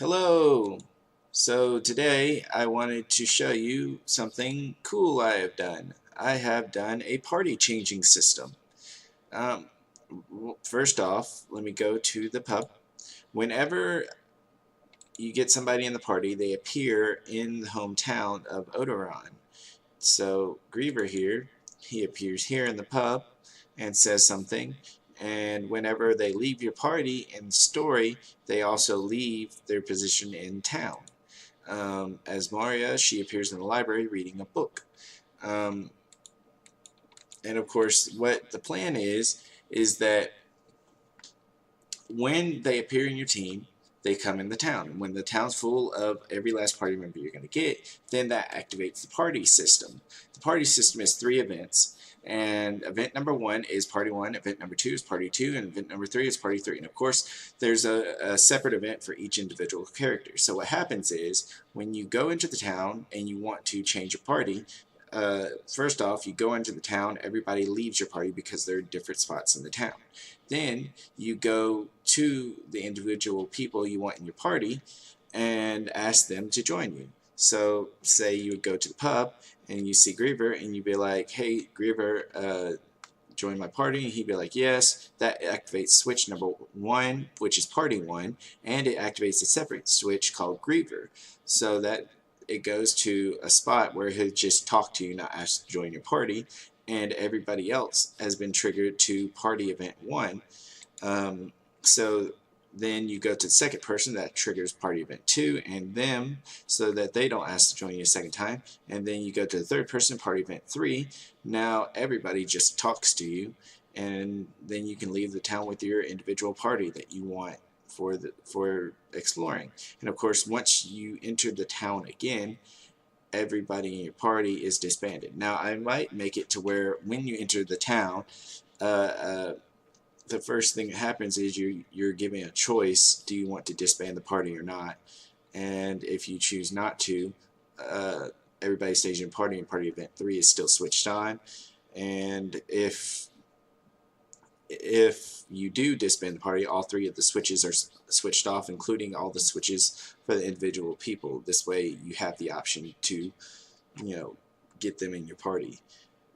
Hello! So today I wanted to show you something cool I have done. I have done a party changing system. Um, First off, let me go to the pub. Whenever you get somebody in the party, they appear in the hometown of Odoron. So Griever here, he appears here in the pub and says something. And whenever they leave your party in the story, they also leave their position in town. As Maria, she appears in the library reading a book. Um, and of course, what the plan is that when they appear in your team, they come in the town. When the town's full of every last party member you're going to get, then that activates the party system. The party system is 3 events, and event number 1 is party 1, event number 2 is party 2, and event number 3 is party 3. And of course, there's a separate event for each individual character. So what happens is, when you go into the town and you want to change your party, first off, you go into the town, everybody leaves your party because there are different spots in the town. Then you go to the individual people you want in your party and ask them to join you. So say you would go to the pub and you see Griever and you'd be like, hey Griever, join my party, and he'd be like, yes. That activates switch number 1, which is party 1, and it activates a separate switch called Griever, so that it goes to a spot where he'll just talk to you, not ask to join your party, and everybody else has been triggered to party event 1. So then you go to the second person that triggers party event 2 and them, so that they don't ask to join you a second time. And then you go to the third person, party event 3. Now everybody just talks to you, and then you can leave the town with your individual party that you want for exploring. And of course, once you enter the town again, everybody in your party is disbanded. Now I might make it to where when you enter the town, uh, uh, the first thing that happens is you're given a choice: do you want to disband the party or not? And if you choose not to, uh, everybody stays in party, and party event 3 is still switched on. And if you do disband the party, all 3 of the switches are switched off, including all the switches for the individual people. This way you have the option to, get them in your party.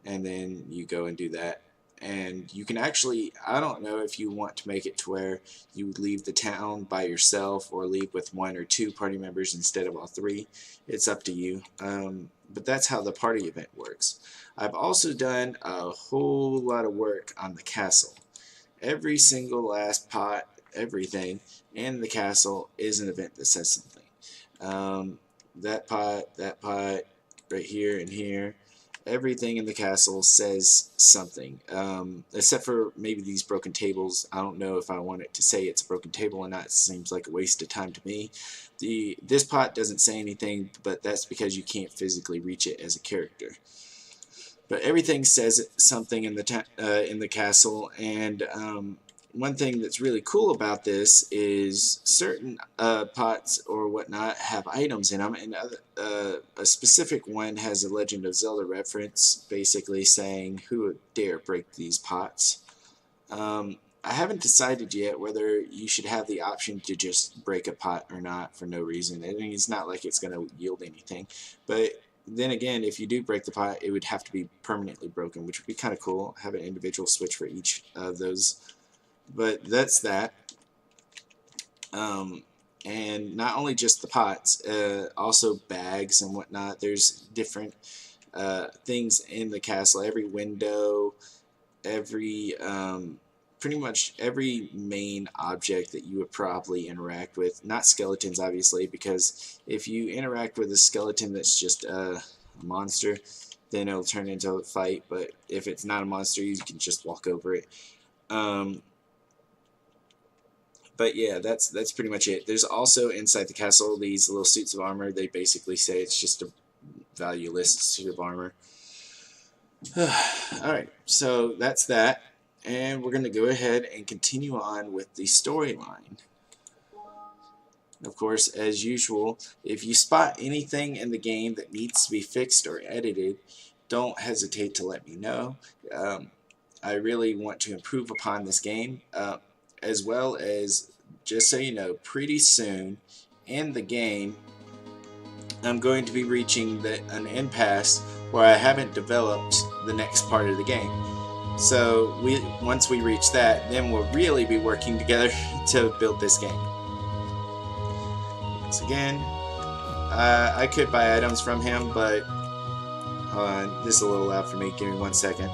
And then you go and do that. And you can actually, I don't know if you want to make it to where you leave the town by yourself or leave with 1 or 2 party members instead of all 3. It's up to you. But that's how the party event works. I've also done a whole lot of work on the castle. Every single last pot, everything in the castle is an event that says something. That pot, right here and here, everything in the castle says something, except for maybe these broken tables. I don't know if I want it to say it's a broken table or not. It seems like a waste of time to me. This pot doesn't say anything, but that's because you can't physically reach it as a character. But everything says something in the castle, and one thing that's really cool about this is certain pots or whatnot have items in them, and a specific one has a Legend of Zelda reference, basically saying, "Who would dare break these pots?" I haven't decided yet whether you should have the option to just break a pot or not for no reason. I mean, it's not like it's going to yield anything, but then again, if you do break the pot, it would have to be permanently broken, which would be kind of cool. Have an individual switch for each of those. But that's that. And not only just the pots, also bags and whatnot. There's different things in the castle. Every window, every pretty much every main object that you would probably interact with. Not skeletons, obviously, because if you interact with a skeleton that's just a monster, then it'll turn into a fight. But if it's not a monster, you can just walk over it. But yeah, that's pretty much it. There's also inside the castle these little suits of armor. They basically say it's just a valueless suit of armor. Alright, so that's that. And we're going to go ahead and continue on with the storyline. Of course, as usual, if you spot anything in the game that needs to be fixed or edited, don't hesitate to let me know. I really want to improve upon this game, as well as, just so you know, pretty soon in the game, I'm going to be reaching an impasse where I haven't developed the next part of the game. So once we reach that, then we'll really be working together to build this game. Once again, I could buy items from him, but hold on, this is a little loud for me. Give me 1 second.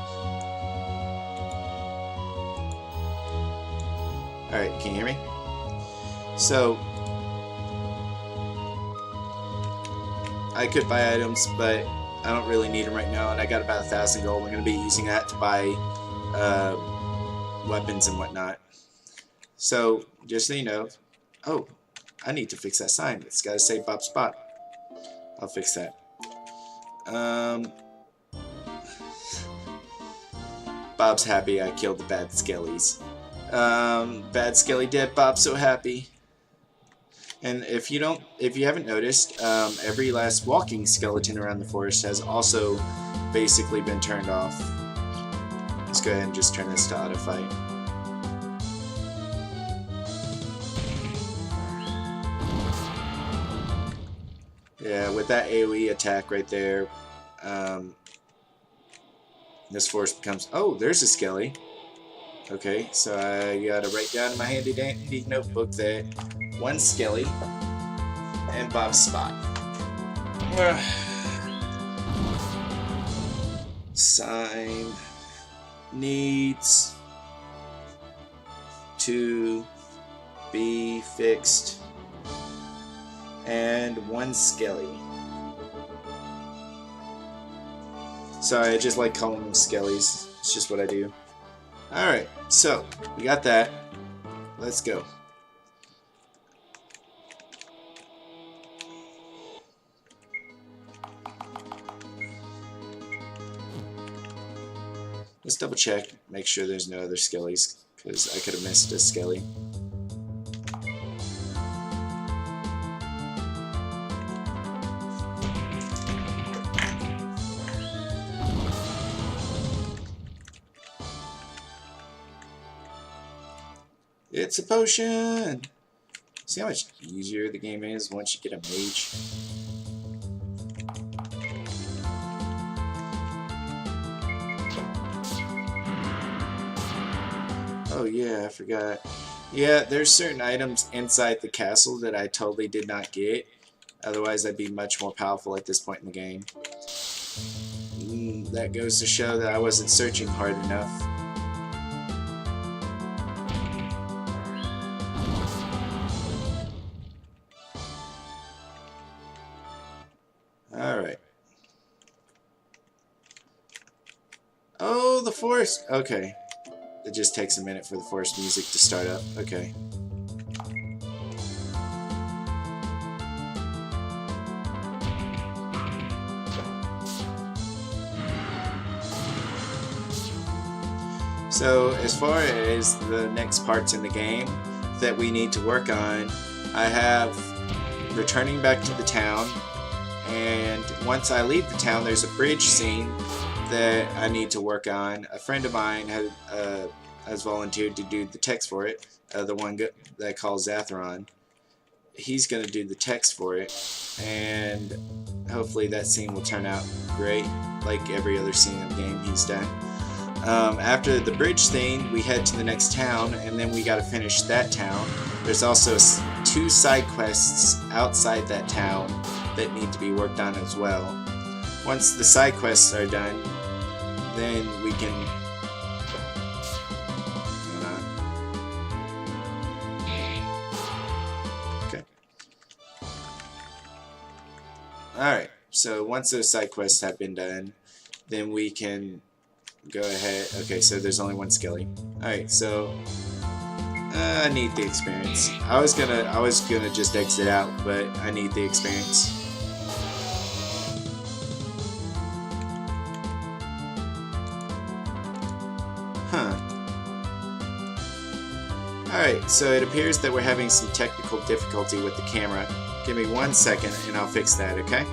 Alright, can you hear me? So I could buy items, but I don't really need them right now, and I got about 1,000 gold. I'm going to be using that to buy weapons and whatnot. So, just so you know, oh, I need to fix that sign. It's got to say Bob's Spot. I'll fix that. Bob's happy I killed the bad skellies. Bad skelly dead, Bob's so happy. And if you haven't noticed, every last walking skeleton around the forest has also basically been turned off. Let's go ahead and just turn this to auto fight. Yeah, with that AoE attack right there, this forest becomes... Oh, there's a skelly. Okay, so I gotta write down in my handy dandy notebook that one skelly and Bob's Spot. Sign needs to be fixed, and one skelly. Sorry, I just like calling them skellies. It's just what I do. Alright, so we got that. Let's go. Let's double check, make sure there's no other skellies, because I could have missed a skelly. It's a potion! See how much easier the game is once you get a mage? Oh yeah, I forgot. Yeah, there's certain items inside the castle that I totally did not get. Otherwise I'd be much more powerful at this point in the game. That goes to show that I wasn't searching hard enough. Alright. Oh, the forest! Okay. It just takes a minute for the forest music to start up. Okay. So, as far as the next parts in the game that we need to work on, I have returning back to the town, and once I leave the town, there's a bridge scene that I need to work on. A friend of mine has volunteered to do the text for it, the one that I call Zatheron. He's going to do the text for it, and hopefully that scene will turn out great, like every other scene in the game he's done. After the bridge scene, we head to the next town, and then we got to finish that town. There's also 2 side quests outside that town that need to be worked on as well. Once the side quests are done, then we can... Okay. Alright, so once those side quests have been done, then we can go ahead... Okay, so there's only one skelly. Alright, so... I need the experience. I was gonna just exit out, but I need the experience. Huh. Alright, so it appears that we're having some technical difficulty with the camera. Give me 1 second and I'll fix that, okay?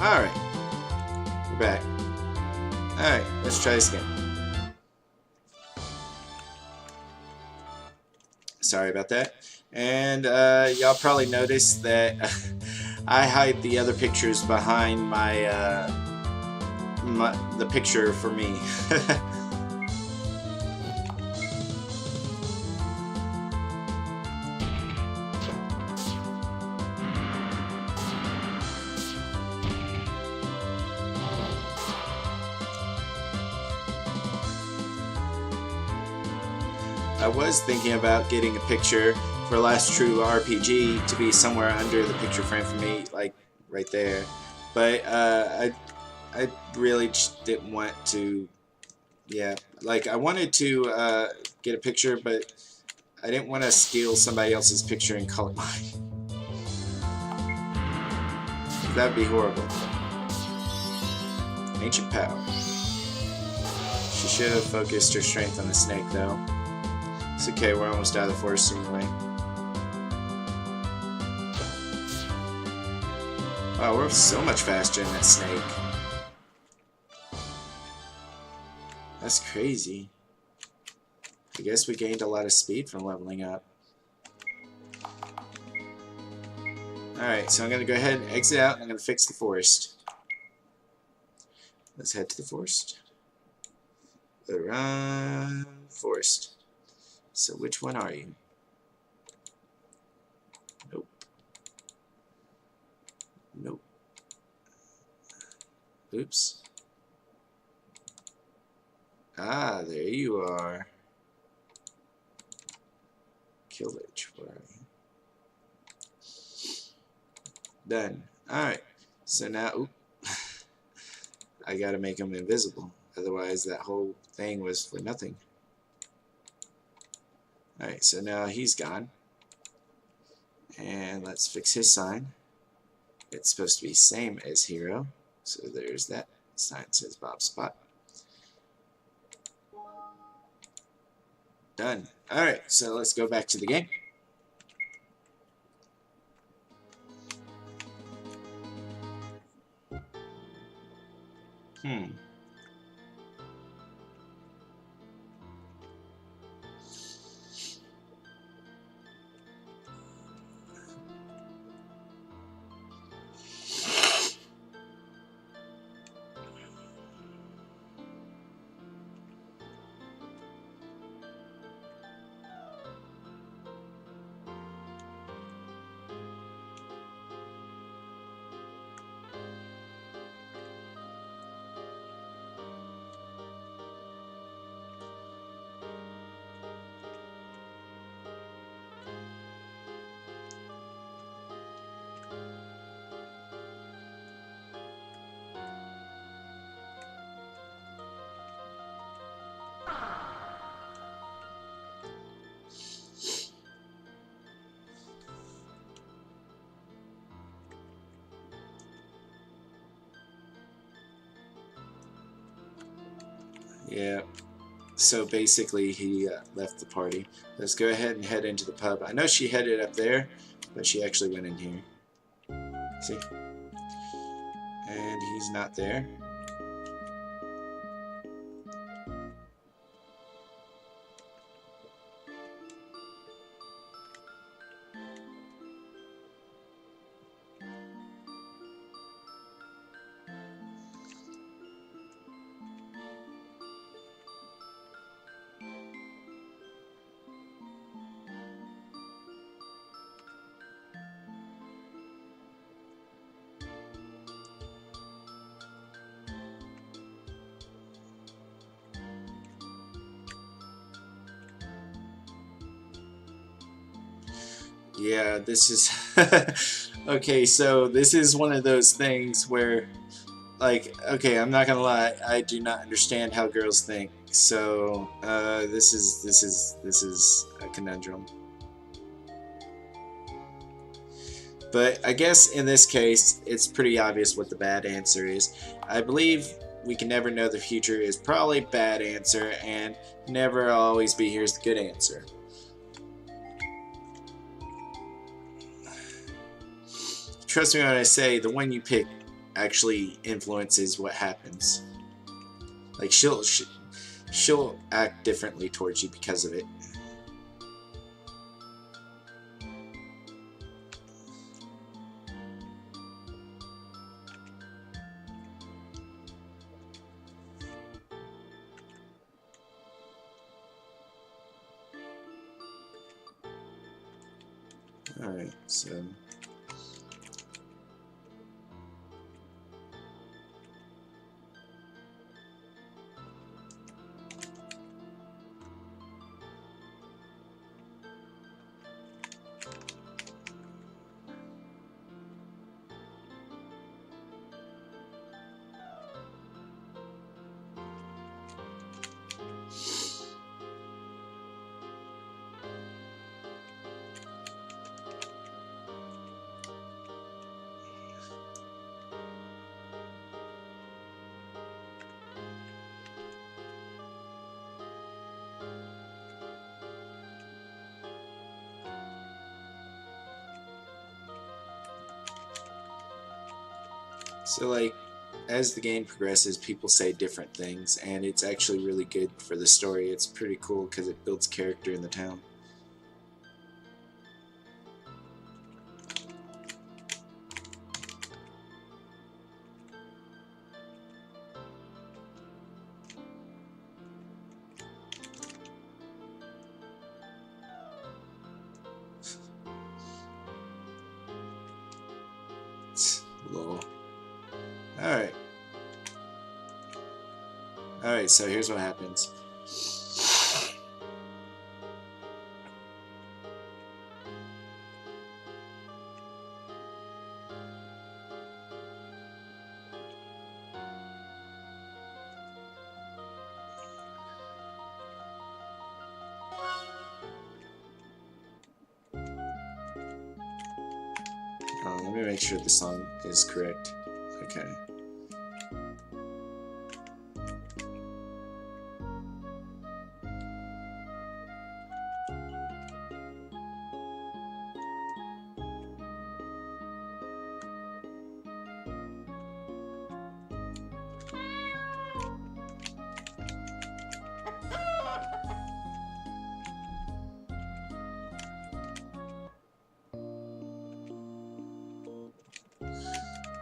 Alright. We're back. Alright, let's try this again. Sorry about that. And y'all probably noticed that I hide the other pictures behind the picture for me. I was thinking about getting a picture for Last True RPG to be somewhere under the picture frame for me, like right there. But I really just didn't want to. Yeah, like I wanted to get a picture, but I didn't want to steal somebody else's picture and call it mine. That'd be horrible. Ancient Power. She should have focused her strength on the snake, though. It's okay, we're almost out of the forest anyway. Wow, we're so much faster than that snake. That's crazy. I guess we gained a lot of speed from leveling up. Alright, so I'm going to go ahead and exit out and I'm going to fix the forest. Let's head to the forest. Run, forest. So which one are you? Nope. Nope. Oops. Ah, there you are. Killage, where are you? Done. Alright. So now, oop. I gotta make him invisible. Otherwise that whole thing was for nothing. Alright, so now he's gone. And let's fix his sign. It's supposed to be same as Hero. So there's that. Sign says Bob Spot. Done. Alright, so let's go back to the game. Yeah, so basically he left the party. Let's go ahead and head into the pub. I know she headed up there, but she actually went in here. See? And he's not there. Yeah, this is okay, so this is one of those things where, like, okay, I'm not gonna lie, I do not understand how girls think. So this is a conundrum. But I guess in this case, it's pretty obvious what the bad answer is. I believe we can never know the future is probably bad answer, and never always be here's the good answer. Trust me when I say the one you pick actually influences what happens. Like she'll act differently towards you because of it. Alright, so like, as the game progresses, people say different things, and it's actually really good for the story. It's pretty cool because it builds character in the town. Lol. Alright. Alright, so here's what happens. Let me make sure the song is correct. Okay.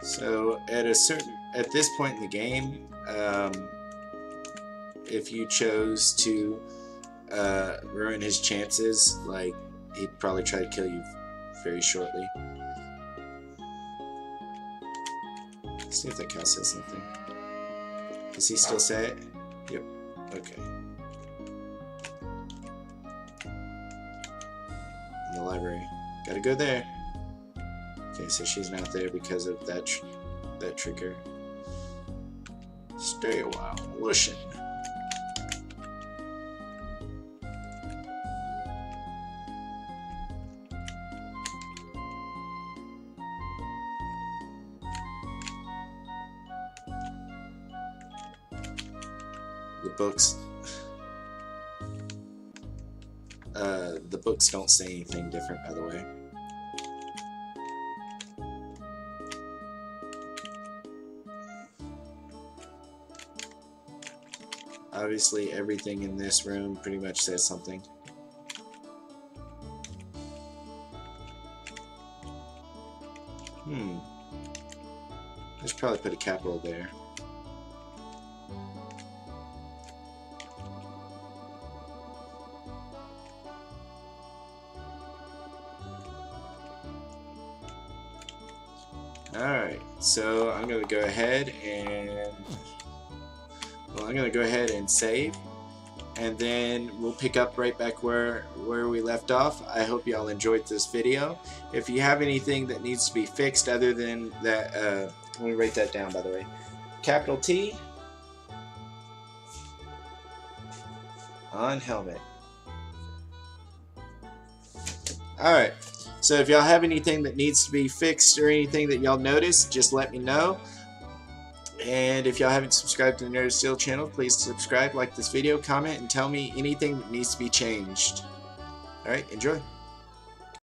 So at this point in the game, if you chose to ruin his chances, like, he'd probably try to kill you very shortly. Let's see if that cow says something. Does he still say it? Yep. Okay. In the library. Gotta go there. Okay, so she's not there because of that trigger. Stay a while. Listen. The books don't say anything different, by the way. Obviously, everything in this room pretty much says something. I should probably put a capital there. Alright, so I'm going to go ahead and save, and then we'll pick up right back where we left off. I hope y'all enjoyed this video. If you have anything that needs to be fixed other than that, let me write that down, by the way. Capital T on helmet. Alright, so if y'all have anything that needs to be fixed or anything that y'all notice, just let me know. And if y'all haven't subscribed to the Nerd of Steel channel, please subscribe, like this video, comment, and tell me anything that needs to be changed. Alright, enjoy.